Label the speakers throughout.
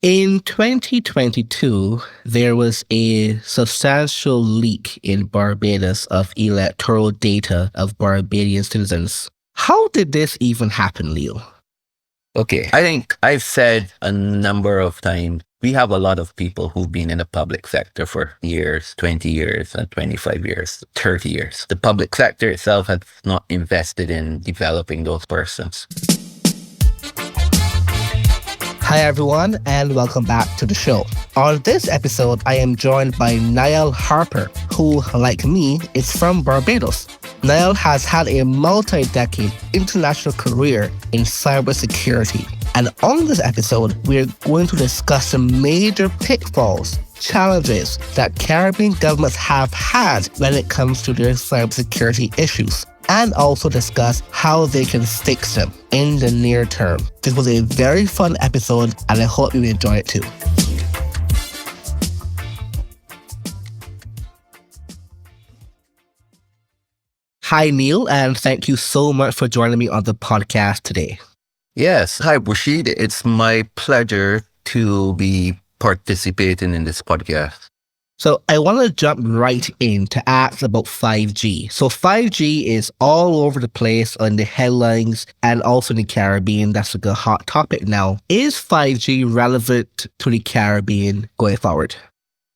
Speaker 1: In 2022, there was a substantial leak in Barbados of electoral data of Barbadian citizens. How did this even happen, Leo?
Speaker 2: Okay, I think I've said a number of times, we have a lot of people who've been in the public sector for years, 20 years, and 25 years, 30 years. The public sector itself has not invested in developing those persons.
Speaker 1: Hi, everyone, and welcome back to the show. On this episode, I am joined by Neil Harper, who, like me, is from Barbados. Niel has had a multi-decade international career in cybersecurity. And on this episode, we're going to discuss some major pitfalls, challenges that Caribbean governments have had when it comes to their cybersecurity issues, and also discuss how they can fix them in the near term. This was a very fun episode, and I hope you enjoy it too. Hi, Neil, and thank you so much for joining me on the podcast today.
Speaker 2: Yes. Hi, Rashid. It's my pleasure to be participating in this podcast.
Speaker 1: So I want to jump right in to ask about 5G. So 5G is all over the place on the headlines and also in the Caribbean. That's like a hot topic now. Is 5G relevant to the Caribbean going forward?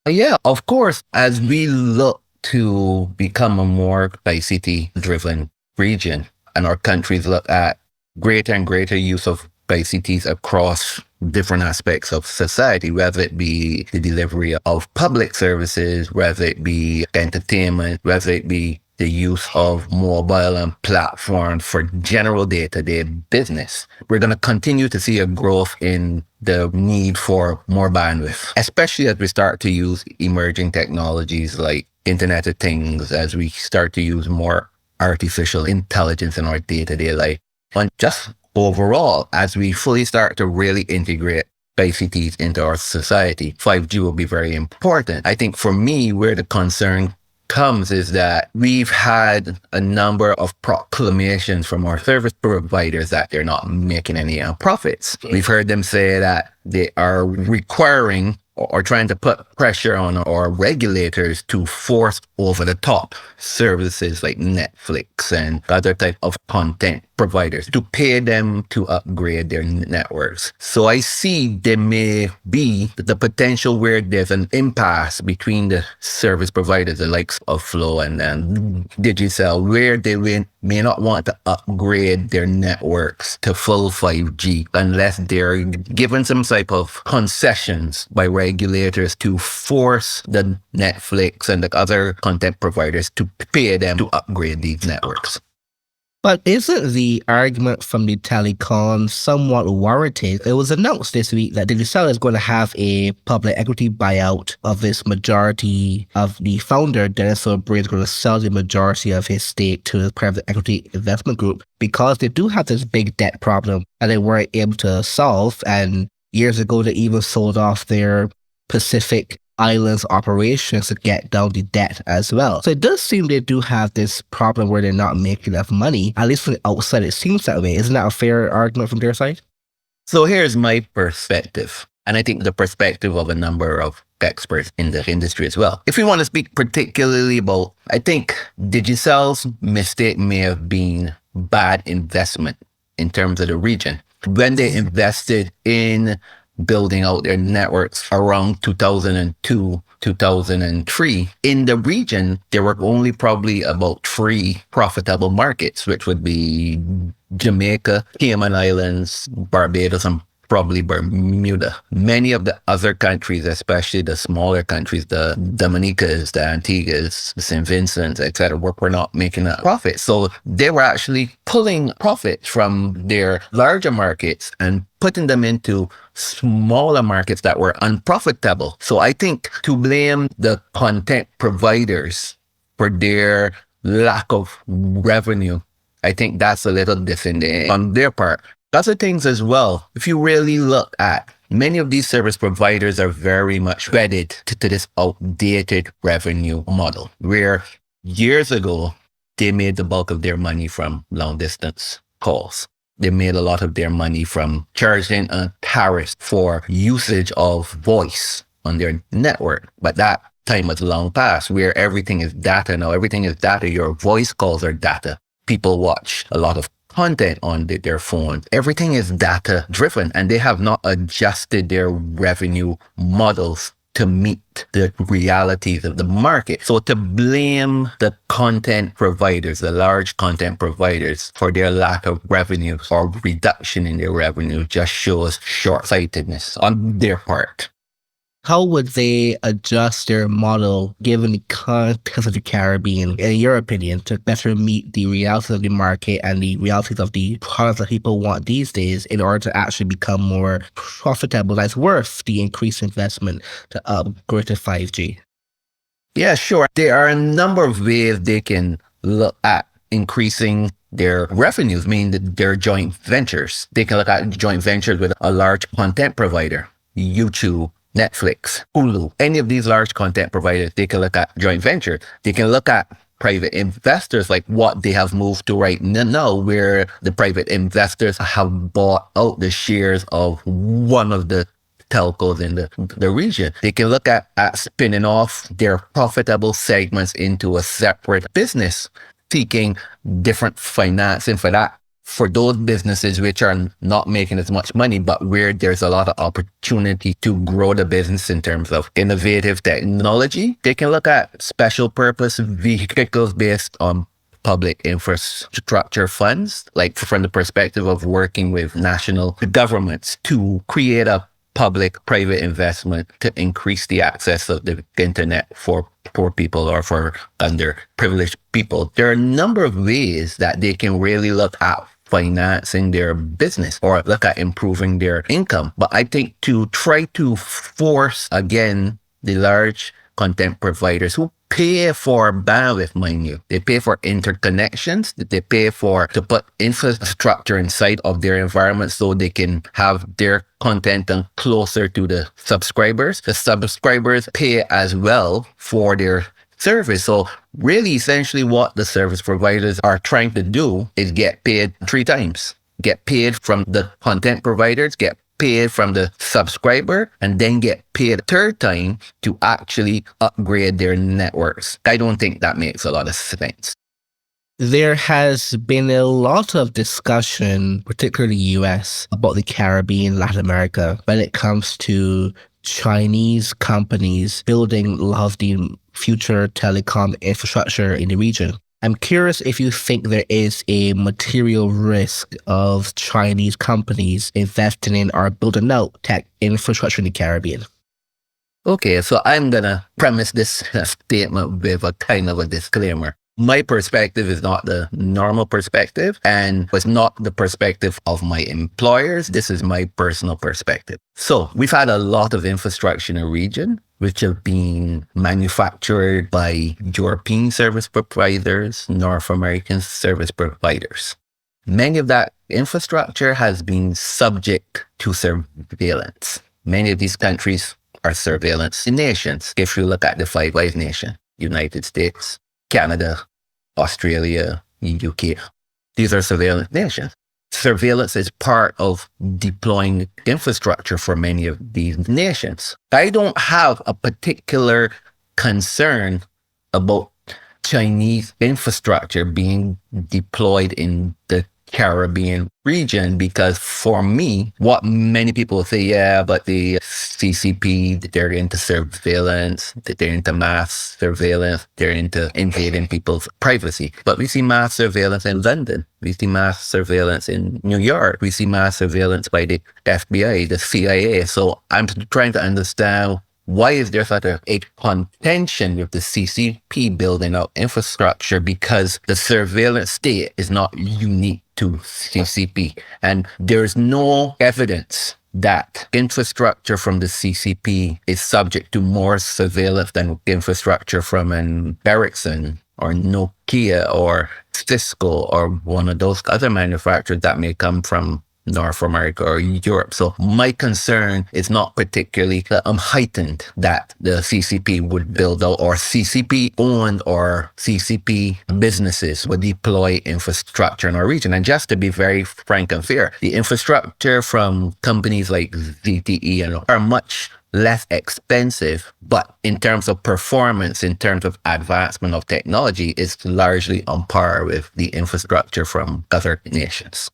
Speaker 2: Yeah, of course, as we look to become a more ICT-driven region, and our countries look at greater and greater use of ICTs across different aspects of society, whether it be the delivery of public services, whether it be entertainment, whether it be the use of mobile and platforms for general day-to-day business. We're going to continue to see a growth in the need for more bandwidth, especially as we start to use emerging technologies like Internet of Things, as we start to use more artificial intelligence in our day-to-day life. And just overall, as we fully start to really integrate ICTs into our society, 5G will be very important. I think for me, where the concern comes is that we've had a number of proclamations from our service providers that they're not making any profits. We've heard them say that they are requiring or trying to put pressure on our regulators to force over-the-top services like Netflix and other type of content providers to pay them to upgrade their networks. So I see there may be the potential where there's an impasse between the service providers, the likes of Flow and Digicel, where they may not want to upgrade their networks to full 5G unless they're given some type of concessions by regulators to force the Netflix and the other content providers to pay them to upgrade these networks.
Speaker 1: But isn't the argument from the telecom somewhat warranted? It was announced this week that Digicel is going to have a public equity buyout of its majority of the founder. Dennis O'Brien is going to sell the majority of his stake to the private equity investment group because they do have this big debt problem that they weren't able to solve. And years ago, they even sold off their Pacific Islands operations to get down the debt as well. So it does seem they do have this problem where they're not making enough money. At least from the outside, it seems that way. Isn't that a fair argument from their side?
Speaker 2: So here's my perspective, and I think the perspective of a number of experts in the industry as well. If we want to speak particularly about, I think Digicel's mistake may have been bad investment in terms of the region. When they invested in building out their networks around 2002, 2003. In the region, there were only probably about 3 profitable markets, which would be Jamaica, Cayman Islands, Barbados, and probably Bermuda. Many of the other countries, especially the smaller countries, the Dominicas, the Antiguas, the St. Vincent, etc., were not making a profit. So they were actually pulling profits from their larger markets and putting them into smaller markets that were unprofitable. So I think to blame the content providers for their lack of revenue, I think that's a little different on their part. Other things as well, if you really look at many of these service providers are very much wedded to this outdated revenue model, where years ago, they made the bulk of their money from long distance calls. They made a lot of their money from charging a tariff for usage of voice on their network. But that time has long past, where everything is data now. Everything is data. Your voice calls are data. People watch a lot of content on their phones. Everything is data driven, and they have not adjusted their revenue models to meet the realities of the market. So to blame the content providers, the large content providers, for their lack of revenue or reduction in their revenue just shows short-sightedness on their part.
Speaker 1: How would they adjust their model given the context of the Caribbean, in your opinion, to better meet the realities of the market and the realities of the products that people want these days in order to actually become more profitable, that's worth the increased investment to upgrade to 5G?
Speaker 2: Yeah, sure. There are a number of ways they can look at increasing their revenues, meaning their joint ventures. They can look at joint ventures with a large content provider, YouTube, Netflix, Hulu, any of these large content providers. They can look at joint venture. They can look at private investors, like what they have moved to right now, where the private investors have bought out the shares of one of the telcos in the region. They can look at spinning off their profitable segments into a separate business, seeking different financing for that. For those businesses which are not making as much money, but where there's a lot of opportunity to grow the business in terms of innovative technology, they can look at special purpose vehicles based on public infrastructure funds, like from the perspective of working with national governments to create a public-private investment to increase the access of the internet for poor people or for underprivileged people. There are a number of ways that they can really look at financing their business or look at improving their income. But I think to try to force, again, the large content providers who pay for bandwidth, mind you, they pay for interconnections, they pay for to put infrastructure inside of their environment so they can have their content closer to the subscribers. The subscribers pay as well for their service. So really, essentially what the service providers are trying to do is get paid 3 times. Get paid from the content providers, get paid from the subscriber, and then get paid a 3rd time to actually upgrade their networks. I don't think that makes a lot of sense.
Speaker 1: There has been a lot of discussion, particularly the US, about the Caribbean, Latin America, when it comes to Chinese companies building a lot of the future telecom infrastructure in the region. I'm curious if you think there is a material risk of Chinese companies investing in or building out tech infrastructure in the Caribbean.
Speaker 2: Okay, so I'm going to premise this statement with a kind of a disclaimer. My perspective is not the normal perspective, and it's not the perspective of my employers. This is my personal perspective. So we've had a lot of infrastructure in the region, which have been manufactured by European service providers, North American service providers. Many of that infrastructure has been subject to surveillance. Many of these countries are surveillance nations. If you look at the Five Eyes nation, United States, Canada, Australia, UK. These are surveillance nations. Surveillance is part of deploying infrastructure for many of these nations. I don't have a particular concern about Chinese infrastructure being deployed in the Caribbean region, because for me, what many people say, yeah, but the CCP, they're into surveillance, they're into mass surveillance, they're into invading people's privacy. But we see mass surveillance in London. We see mass surveillance in New York. We see mass surveillance by the FBI, the CIA. So I'm trying to understand, why is there such a contention with the CCP building out infrastructure? Because the surveillance state is not unique to CCP. And there's no evidence that infrastructure from the CCP is subject to more surveillance than infrastructure from an Ericsson or Nokia or Cisco or one of those other manufacturers that may come from North America or Europe. So my concern is not particularly heightened that the CCP would build out, or CCP owned or CCP businesses would deploy infrastructure in our region. And just to be very frank and fair, the infrastructure from companies like ZTE are much less expensive, but in terms of performance, in terms of advancement of technology, it's largely on par with the infrastructure from other nations.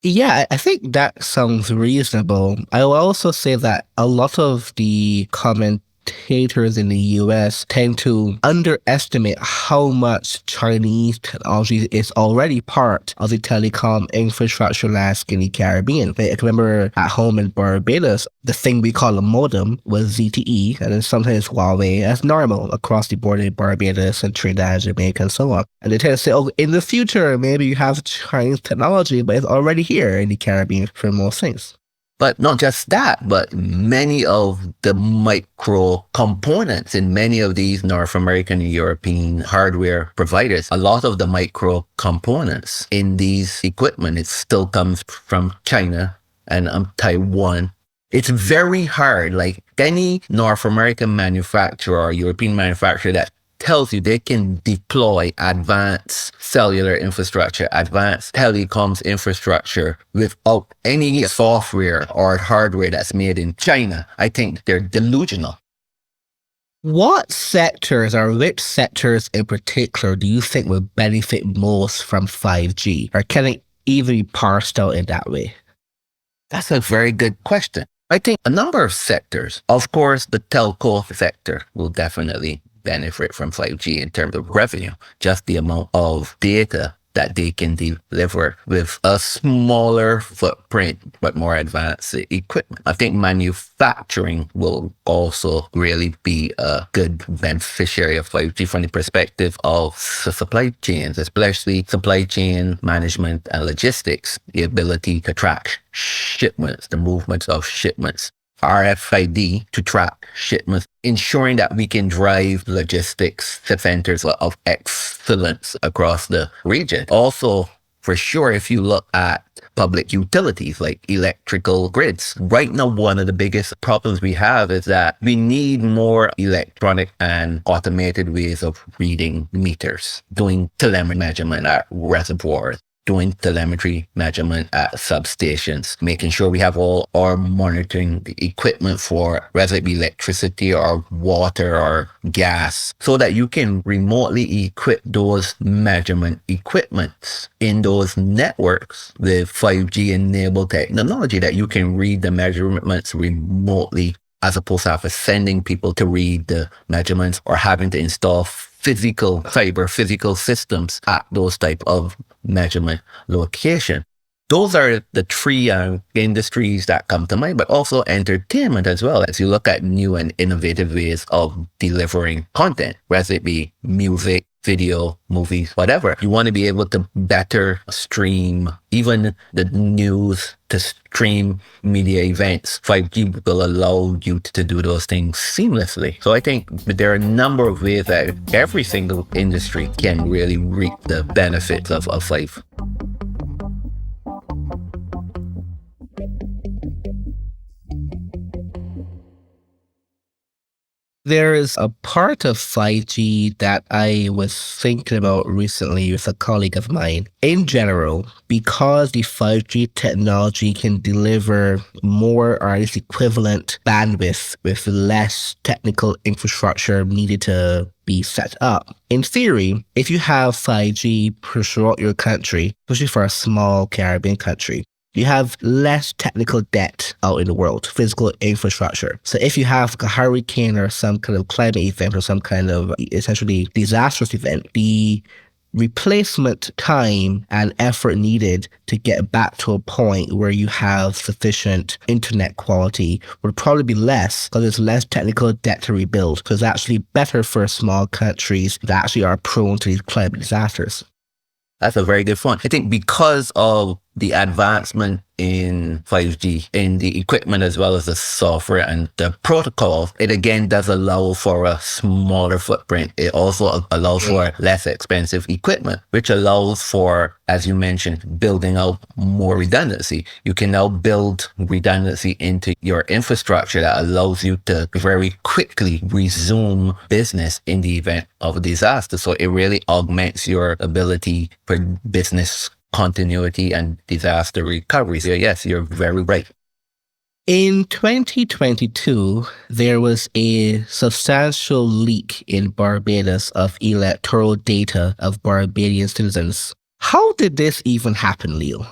Speaker 1: Yeah, I think that sounds reasonable. I will also say that a lot of the commentators in the US tend to underestimate how much Chinese technology is already part of the telecom infrastructure landscape in the Caribbean. I remember at home in Barbados, the thing we call a modem was ZTE, and then sometimes Huawei as normal across the border in Barbados and Trinidad, Jamaica, and so on. And they tend to say, oh, in the future, maybe you have Chinese technology, but it's already here in the Caribbean for most things.
Speaker 2: But not just that, but many of the micro components in many of these North American and European hardware providers, a lot of the micro components in these equipment, it still comes from China and Taiwan. It's very hard, like any North American manufacturer or European manufacturer that tells you they can deploy advanced cellular infrastructure, advanced telecoms infrastructure without any software or hardware that's made in China. I think they're delusional.
Speaker 1: What sectors or which sectors in particular do you think will benefit most from 5G? Or can it even be parsed out in that way?
Speaker 2: That's a very good question. I think a number of sectors, of course, the telco sector will definitely benefit from 5G in terms of revenue, just the amount of data that they can deliver with a smaller footprint, but more advanced equipment. I think manufacturing will also really be a good beneficiary of 5G from the perspective of supply chains, especially supply chain management and logistics, the ability to track shipments, the movements of shipments. RFID to track shipments, ensuring that we can drive logistics to centers of excellence across the region. Also, for sure, if you look at public utilities like electrical grids, right now, one of the biggest problems we have is that we need more electronic and automated ways of reading meters, doing telemetry measurement at reservoirs, doing telemetry measurement at substations, making sure we have all our monitoring equipment for whether it be electricity or water or gas, so that you can remotely equip those measurement equipments in those networks with 5G enabled technology that you can read the measurements remotely, as opposed to sending people to read the measurements or having to install physical systems at those type of measurement location. Those are the three industries that come to mind, but also entertainment as well, as you look at new and innovative ways of delivering content, whether it be music, video, movies, whatever. You want to be able to better stream even the news, to stream media events. 5G will allow you to do those things seamlessly. So I think there are a number of ways that every single industry can really reap the benefits of 5G.
Speaker 1: There is a part of 5G that I was thinking about recently with a colleague of mine. In general, because the 5G technology can deliver more or at least equivalent bandwidth with less technical infrastructure needed to be set up. In theory, if you have 5G throughout your country, especially for a small Caribbean country, you have less technical debt out in the world, physical infrastructure. So if you have a hurricane or some kind of climate event or some kind of essentially disastrous event, the replacement time and effort needed to get back to a point where you have sufficient internet quality would probably be less, because there's less technical debt to rebuild. So it's actually better for small countries that actually are prone to these climate disasters.
Speaker 2: That's a very good point. I think because of the advancement in 5G, in the equipment as well as the software and the protocols, it again does allow for a smaller footprint. It also allows for less expensive equipment, which allows for, as you mentioned, building out more redundancy. You can now build redundancy into your infrastructure that allows you to very quickly resume business in the event of a disaster. So it really augments your ability for business continuity and disaster recovery. So yes, you're very right.
Speaker 1: In 2022, there was a substantial leak in Barbados of electoral data of Barbadian citizens. How did this even happen, Leo?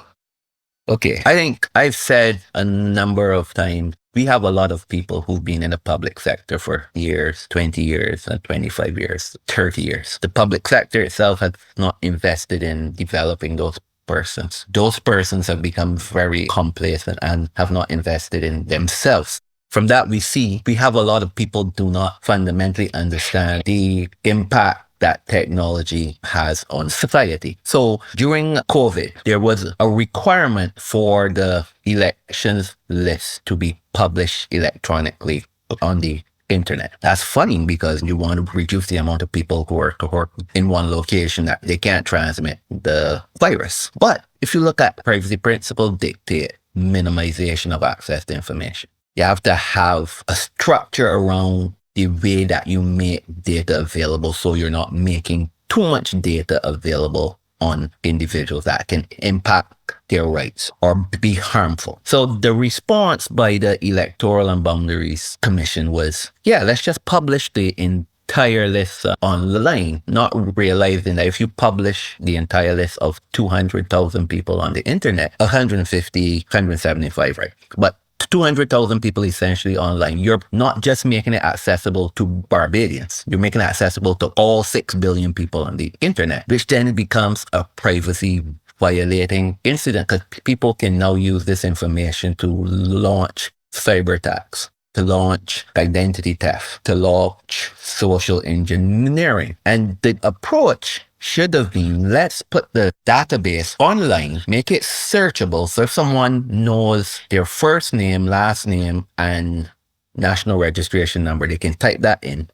Speaker 2: Okay, I think I've said a number of times, we have a lot of people who've been in the public sector for years, 20 years, and 25 years, 30 years. The public sector itself has not invested in developing those persons. Those persons have become very complacent and have not invested in themselves. From that, we have a lot of people do not fundamentally understand the impact that technology has on society. So during COVID, there was a requirement for the elections list to be published electronically on the internet. That's funny because you want to reduce the amount of people who are in one location that they can't transmit the virus. But if you look at privacy principle dictate minimization of access to information, you have to have a structure around the way that you make data available so you're not making too much data available on individuals that can impact their rights or be harmful. So the response by the Electoral and Boundaries Commission was, yeah, let's just publish the entire list online, not realizing that if you publish the entire list of 200,000 people on the internet, 150, 175, right? But 200,000 people essentially online. You're not just making it accessible to Barbadians. You're making it accessible to all 6 billion people on the internet, which then becomes a privacy violating incident because people can now use this information to launch cyber attacks, to launch identity theft, to launch social engineering. And the approach should have been, let's put the database online, make it searchable. So if someone knows their first name, last name, and national registration number, they can type that in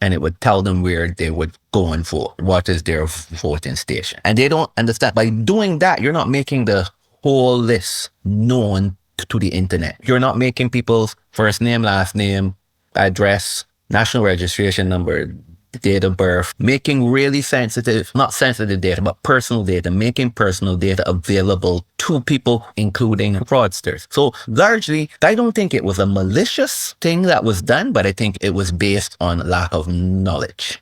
Speaker 2: and it would tell them where they would go and vote. What is their voting station? And they don't understand. By doing that, you're not making the whole list known to the internet. You're not making people's first name, last name, address, national registration number, date of birth, making really sensitive, not sensitive data, but personal data, making personal data available to people, including fraudsters. So largely, I don't think it was a malicious thing that was done, but I think it was based on lack of knowledge.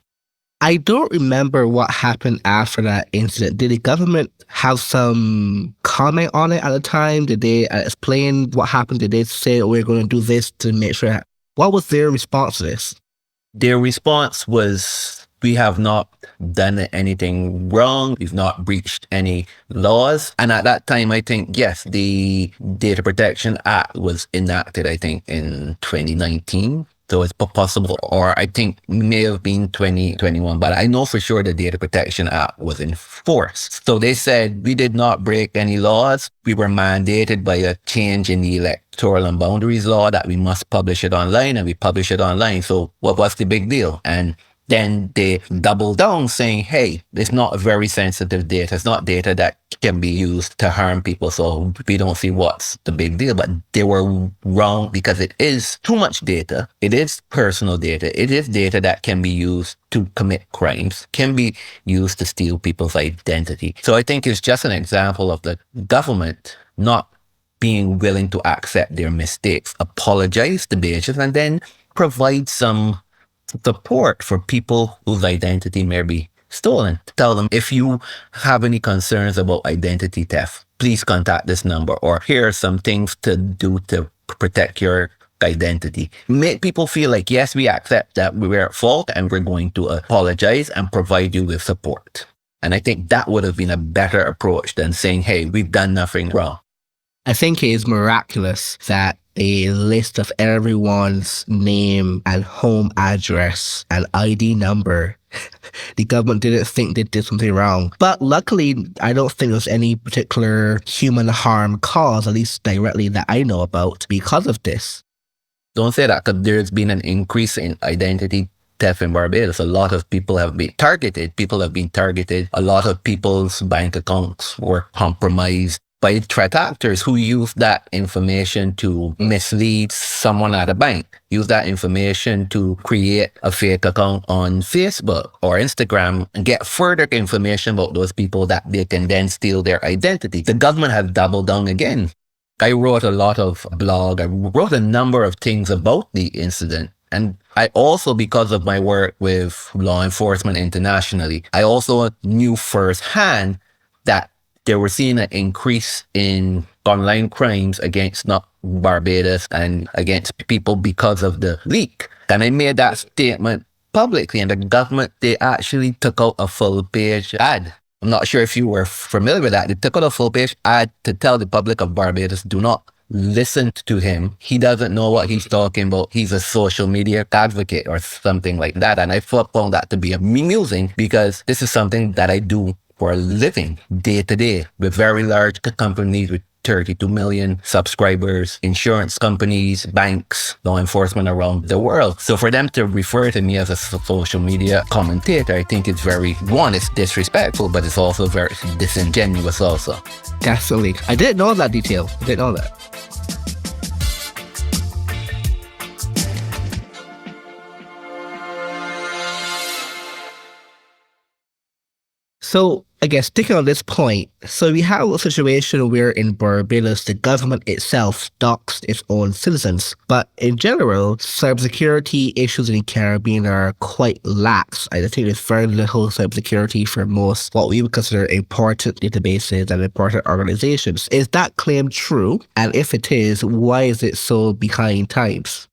Speaker 1: I don't remember what happened after that incident. Did the government have some comment on it at the time? Did they explain what happened? Did they say, we're going to do this to make sure? What was their response to this?
Speaker 2: Their response was, we have not done anything wrong. We've not breached any laws. And at that time, I think, yes, the Data Protection Act was enacted, I think, in 2019. So it's possible, or I think may have been 2021, but I know for sure the Data Protection Act was enforced. So they said we did not break any laws. We were mandated by a change in the Electoral and Boundaries Law that we must publish it online, and we publish it online. So what's the big deal? And then they double down saying, hey, it's not very sensitive data. It's not data that can be used to harm people. So we don't see what's the big deal. But they were wrong because it is too much data. It is personal data. It is data that can be used to commit crimes, can be used to steal people's identity. So I think it's just an example of the government not being willing to accept their mistakes, apologize to Beatrice, and then provide some support for people whose identity may be stolen. Tell them, if you have any concerns about identity theft, please contact this number, or here are some things to do to protect your identity. Make people feel like, yes, we accept that we were at fault and we're going to apologize and provide you with support. And I think that would have been a better approach than saying, hey, we've done nothing wrong.
Speaker 1: I think it is miraculous that a list of everyone's name and home address and ID number. The government didn't think they did something wrong. But luckily, I don't think there's any particular human harm caused, at least directly that I know about, because of this.
Speaker 2: Don't say that, because there's been an increase in identity theft in Barbados. A lot of people have been targeted. A lot of people's bank accounts were compromised by threat actors who use that information to mislead someone at a bank, use that information to create a fake account on Facebook or Instagram and get further information about those people that they can then steal their identity. The government has doubled down again. I wrote a lot of blog. I wrote a number of things about the incident. And I also, because of my work with law enforcement internationally, I also knew firsthand that they were seeing an increase in online crimes against not Barbados and against people because of the leak. And I made that statement publicly, and the government, they actually took out a full page ad. I'm not sure if you were familiar with that. They took out a full page ad to tell the public of Barbados, do not listen to him. He doesn't know what he's talking about. He's a social media advocate or something like that. And I found that to be amusing, because this is something that I do for a living day to day with very large companies with 32 million subscribers, insurance companies, banks, law enforcement around the world. So for them to refer to me as a social media commentator, I think it's it's disrespectful, but it's also very disingenuous also.
Speaker 1: Definitely. I didn't know that detail. I didn't know that. So, I guess sticking on this point, so we have a situation where in Barbados, the government itself stalks its own citizens. But in general, cybersecurity issues in the Caribbean are quite lax. I think there's very little cybersecurity for most what we would consider important databases and important organizations. Is that claim true? And if it is, why is it so behind times?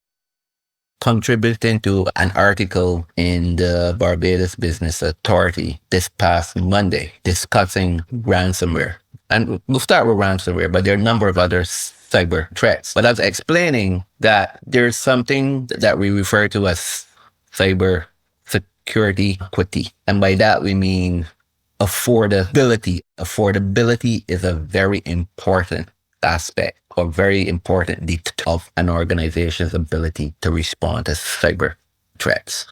Speaker 2: Contributing to an article in the Barbados Business Authority this past Monday discussing ransomware. And we'll start with ransomware, but there are a number of other cyber threats. But I was explaining that there's something that we refer to as cyber security equity. And by that, we mean affordability. Affordability is a very important aspect or very important detail of an organization's ability to respond to cyber threats.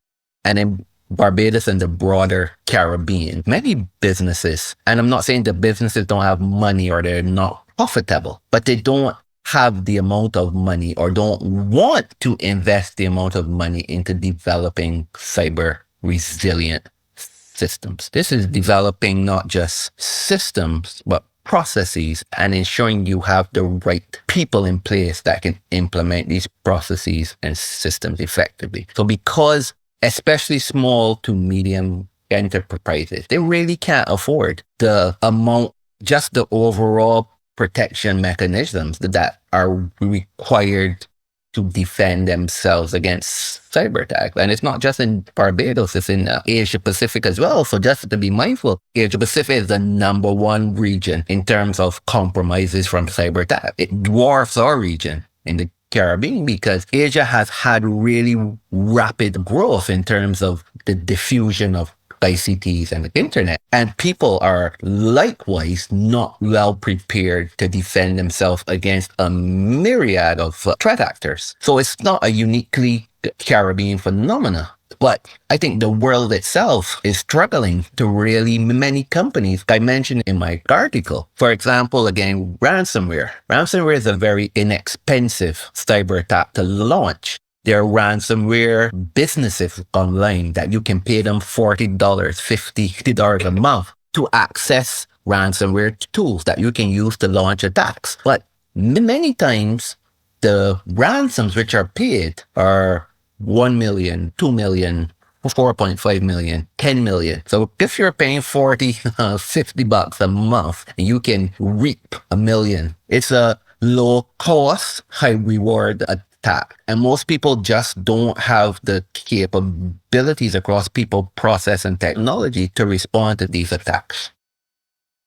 Speaker 2: And in Barbados and the broader Caribbean, many businesses, and I'm not saying the businesses don't have money or they're not profitable, but they don't have the amount of money or don't want to invest the amount of money into developing cyber resilient systems. This is developing not just systems, but processes and ensuring you have the right people in place that can implement these processes and systems effectively. So because especially small to medium enterprises, they really can't afford the amount, just the overall protection mechanisms that are required to defend themselves against cyber attack. And it's not just in Barbados, it's in Asia Pacific as well. So just to be mindful, Asia Pacific is the number one region in terms of compromises from cyber attack. It dwarfs our region in the Caribbean because Asia has had really rapid growth in terms of the diffusion of ICTs and the internet. And people are likewise not well prepared to defend themselves against a myriad of threat actors. So it's not a uniquely Caribbean phenomena. But I think the world itself is struggling to really many companies. I mentioned in my article, for example, again, ransomware. Ransomware is a very inexpensive cyber attack to launch. There are ransomware businesses online that you can pay them $40, $50 a month to access ransomware tools that you can use to launch attacks. But many times, the ransoms which are paid are 1 million, 2 million, 4.5 million, 10 million. So if you're paying $50 a month, and you can reap $1 million, it's a low cost, high reward attack. And most people just don't have the capabilities across people, process, and technology to respond to these attacks.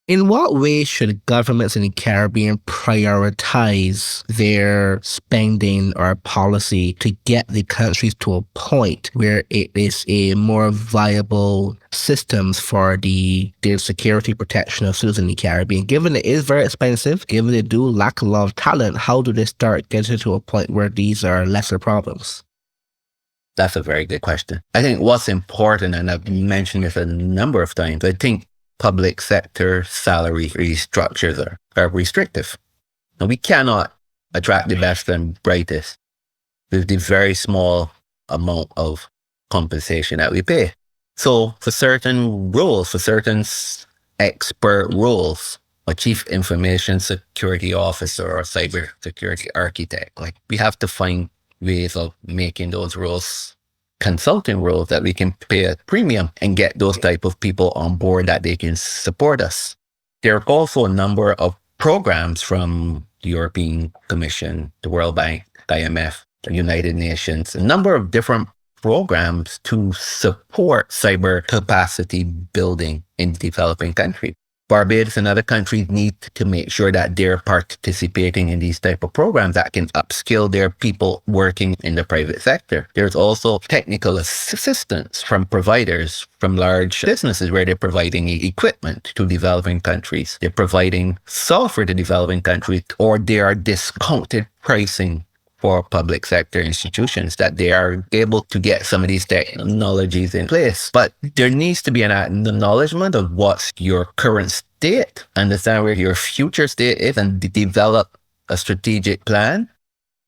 Speaker 1: In what way should governments in the Caribbean prioritize their spending or policy to get the countries to a point where it is a more viable systems for the security protection of citizens in the Caribbean? Given it is very expensive, given they do lack a lot of talent, how do they start getting to a point where these are lesser problems?
Speaker 2: That's a very good question. I think what's important, and I've mentioned this a number of times, I think public sector salary structures are restrictive. Now, we cannot attract the best and brightest with the very small amount of compensation that we pay. So for certain roles, for certain expert roles, a chief information security officer or cybersecurity architect, like we have to find ways of making those roles consulting roles that we can pay a premium and get those type of people on board that they can support us. There are also a number of programs from the European Commission, the World Bank, IMF, the United Nations, a number of different programs to support cyber capacity building in developing countries. Barbados and other countries need to make sure that they're participating in these type of programs that can upskill their people working in the private sector. There's also technical assistance from providers, from large businesses where they're providing equipment to developing countries. They're providing software to developing countries, or they are discounted pricing for public sector institutions that they are able to get some of these technologies in place. But there needs to be an acknowledgement of what's your current state, understand where your future state is, and develop a strategic plan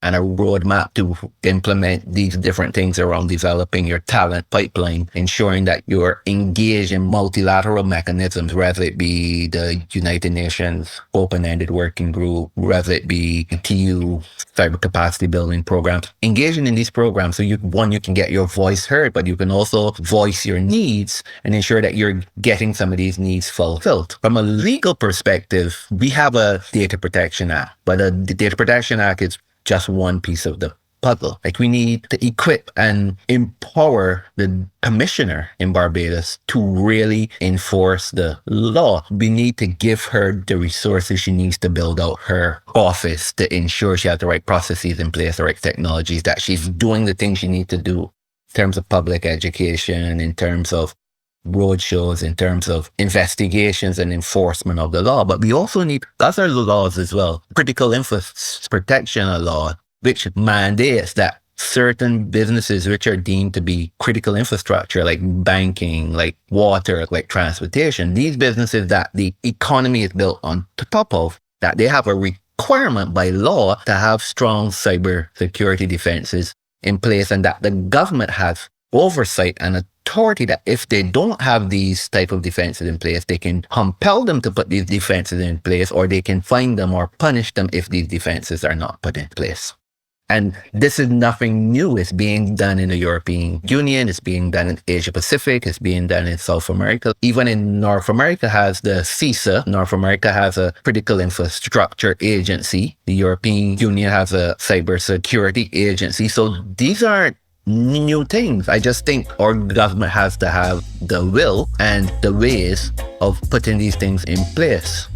Speaker 2: and a roadmap to implement these different things around developing your talent pipeline, ensuring that you're engaged in multilateral mechanisms, whether it be the United Nations open-ended working group, whether it be TU cyber capacity building programs. Engaging in these programs so you can get your voice heard, but you can also voice your needs and ensure that you're getting some of these needs fulfilled. From a legal perspective, we have a Data Protection Act, but the Data Protection Act is just one piece of the puzzle. Like, we need to equip and empower the commissioner in Barbados to really enforce the law. We need to give her the resources she needs to build out her office to ensure she has the right processes in place, the right technologies, that she's doing the things she needs to do in terms of public education, in terms of roadshows, in terms of investigations and enforcement of the law. But we also need other laws as well. Critical infrastructure protection law, which mandates that certain businesses which are deemed to be critical infrastructure, like banking, like water, like transportation, these businesses that the economy is built on top of, that they have a requirement by law to have strong cyber security defenses in place, and that the government has oversight and authority that if they don't have these type of defenses in place, they can compel them to put these defenses in place, or they can fine them or punish them if these defenses are not put in place. And this is nothing new. It's being done in the European Union. It's being done in Asia Pacific. It's being done in South America. Even in North America has the CISA. North America has a critical infrastructure agency. The European Union has a cybersecurity agency. So these are new things. I just think our government has to have the will and the ways of putting these things in place.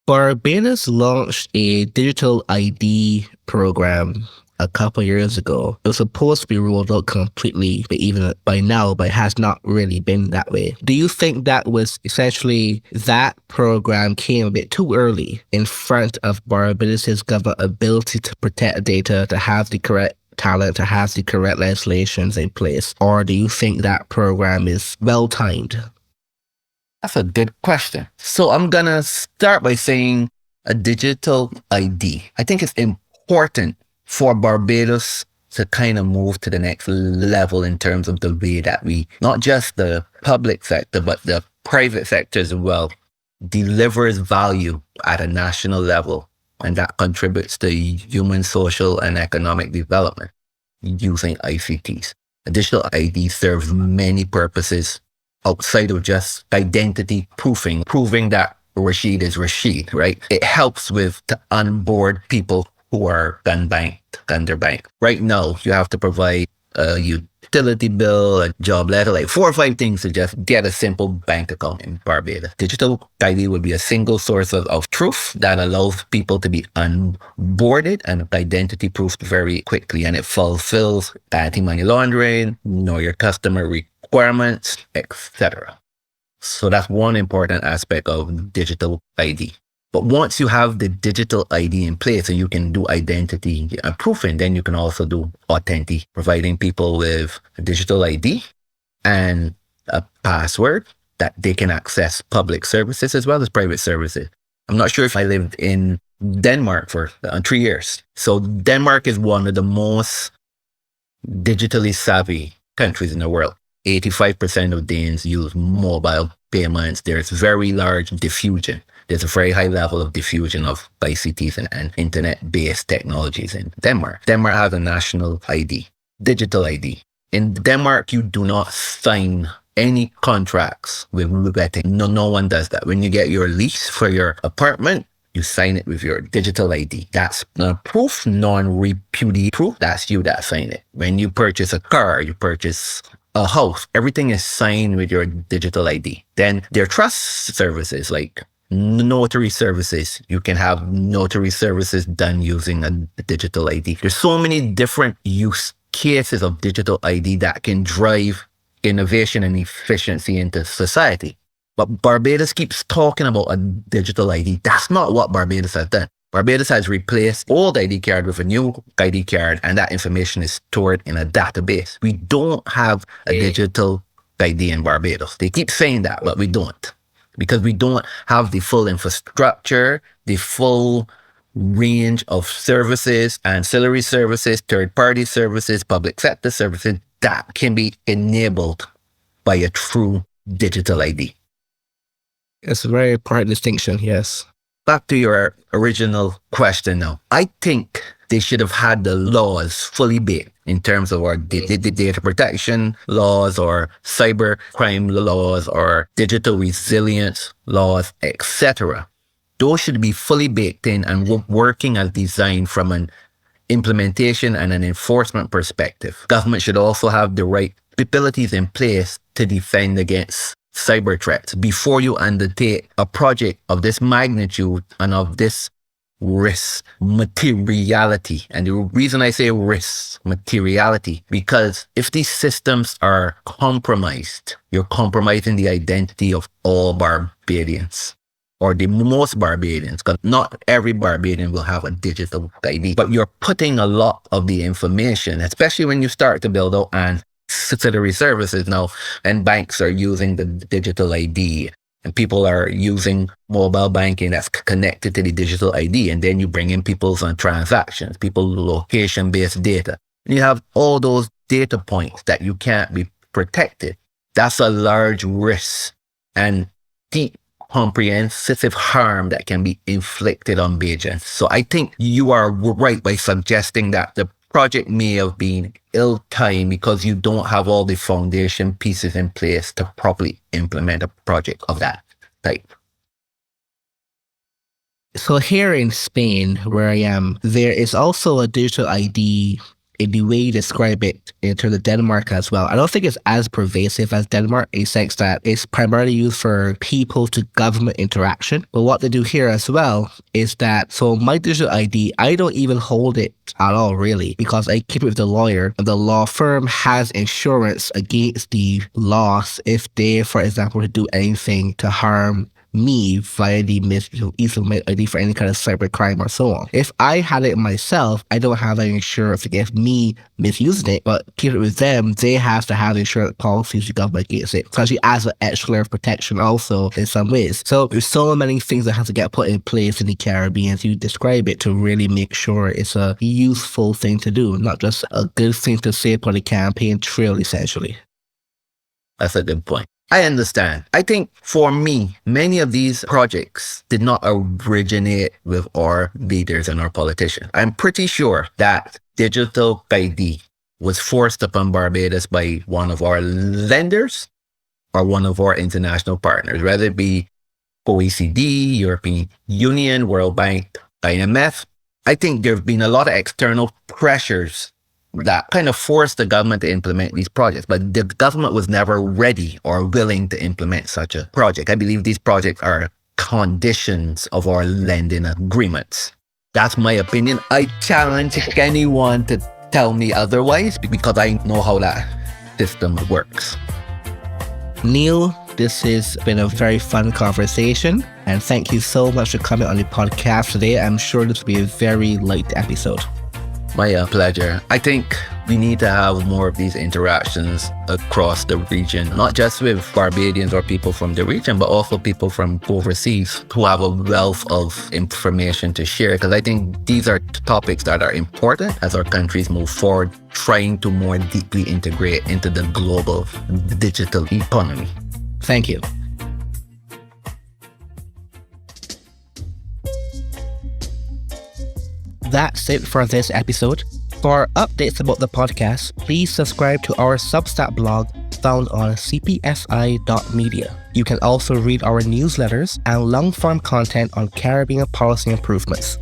Speaker 1: Barbados launched a digital ID program a couple years ago. It was supposed to be rolled out completely, but even by now, but it has not really been that way. Do you think that was essentially that program came a bit too early in front of Barbados' government ability to protect data, to have the correct talent, to have the correct legislations in place? Or do you think that program is well timed?
Speaker 2: That's a good question. So I'm going to start by saying a digital ID. I think it's important for Barbados to kind of move to the next level in terms of the way that we, not just the public sector, but the private sector as well, delivers value at a national level. And that contributes to human, social, and economic development using ICTs. A digital ID serves many purposes outside of just identity proving that Rashid is Rashid, right? It helps with to onboard people who are unbanked, underbanked. Right now, you have to provide a utility bill, a job letter, like 4 or 5 things to just get a simple bank account in Barbados. Digital ID would be a single source of truth that allows people to be onboarded and identity proofed very quickly. And it fulfills anti-money laundering, know your customer requirements, etc. So that's one important aspect of digital ID. But once you have the digital ID in place and you can do identity proofing, then you can also do authentic, providing people with a digital ID and a password that they can access public services as well as private services. I'm not sure if I lived in Denmark for 3 years. So Denmark is one of the most digitally savvy countries in the world. 85% of Danes use mobile payments. There's very large diffusion. There's a very high level of diffusion of ICTs and internet-based technologies in Denmark. Denmark has a national ID, digital ID. In Denmark, you do not sign any contracts with vetting. No one does that. When you get your lease for your apartment, you sign it with your digital ID. That's proof, non-repudiation proof. That's you that sign it. When you purchase a car, you purchase a house, everything is signed with your digital ID. Then there are trust services like notary services. You can have notary services done using a digital ID. There's so many different use cases of digital ID that can drive innovation and efficiency into society. But Barbados keeps talking about a digital ID. That's not what Barbados has done. Barbados has replaced old ID card with a new ID card, and that information is stored in a database. We don't have a digital ID in Barbados. They keep saying that, but we don't. Because we don't have the full infrastructure, the full range of services, ancillary services, third-party services, public sector services that can be enabled by a true digital ID.
Speaker 1: It's a very important distinction, yes.
Speaker 2: Back to your original question now. I think they should have had the laws fully baked in terms of our data protection laws or cyber crime laws or digital resilience laws, etc. Those should be fully baked in and working as designed from an implementation and an enforcement perspective. Government should also have the right capabilities in place to defend against cyber threats before you undertake a project of this magnitude and of this risk materiality. And the reason I say risk materiality, because if these systems are compromised, you're compromising the identity of all Barbadians, or the most Barbadians, because not every Barbadian will have a digital ID, but you're putting a lot of the information, especially when you start to build out ancillary services now, and banks are using the digital ID, and people are using mobile banking that's connected to the digital ID, and then you bring in people's transactions, people's location-based data. And you have all those data points that you can't be protected. That's a large risk and deep comprehensive harm that can be inflicted on Bajans. So I think you are right by suggesting that the project may have been ill-timed because you don't have all the foundation pieces in place to properly implement a project of that type.
Speaker 1: So here in Spain, where I am, there is also a digital ID in the way you describe it in terms of Denmark as well. I don't think it's as pervasive as Denmark in the sense that it's primarily used for people to government interaction. But what they do here as well is that, so my digital ID, I don't even hold it at all really, because I keep it with the lawyer, and the law firm has insurance against the loss if they, for example, to do anything to harm me via the misuse of my ID for any kind of cyber crime or so on. If I had it myself, I don't have any insurance against me misusing it, but keep it with them, they have to have insurance policies to cover against it. So actually as an extra layer of protection also in some ways. So there's so many things that have to get put in place in the Caribbean as you describe it to really make sure it's a useful thing to do, not just a good thing to say on the campaign trail essentially.
Speaker 2: That's a good point. I understand. I think for me, many of these projects did not originate with our leaders and our politicians. I'm pretty sure that digital ID was forced upon Barbados by one of our lenders or one of our international partners, whether it be OECD, European Union, World Bank, IMF. I think there have been a lot of external pressures that kind of forced the government to implement these projects, but the government was never ready or willing to implement such a project. I believe these projects are conditions of our lending agreements. That's my opinion. I challenge anyone to tell me otherwise because I know how that system works.
Speaker 1: Neil, this has been a very fun conversation, and thank you so much for coming on the podcast today. I'm sure this will be a very light episode.
Speaker 2: My pleasure. I think we need to have more of these interactions across the region, not just with Barbadians or people from the region, but also people from overseas who have a wealth of information to share. Because I think these are topics that are important as our countries move forward, trying to more deeply integrate into the global digital economy.
Speaker 1: Thank you. That's it for this episode. For updates about the podcast, please subscribe to our Substack blog found on cpfi.media. You can also read our newsletters and long-form content on Caribbean policy improvements.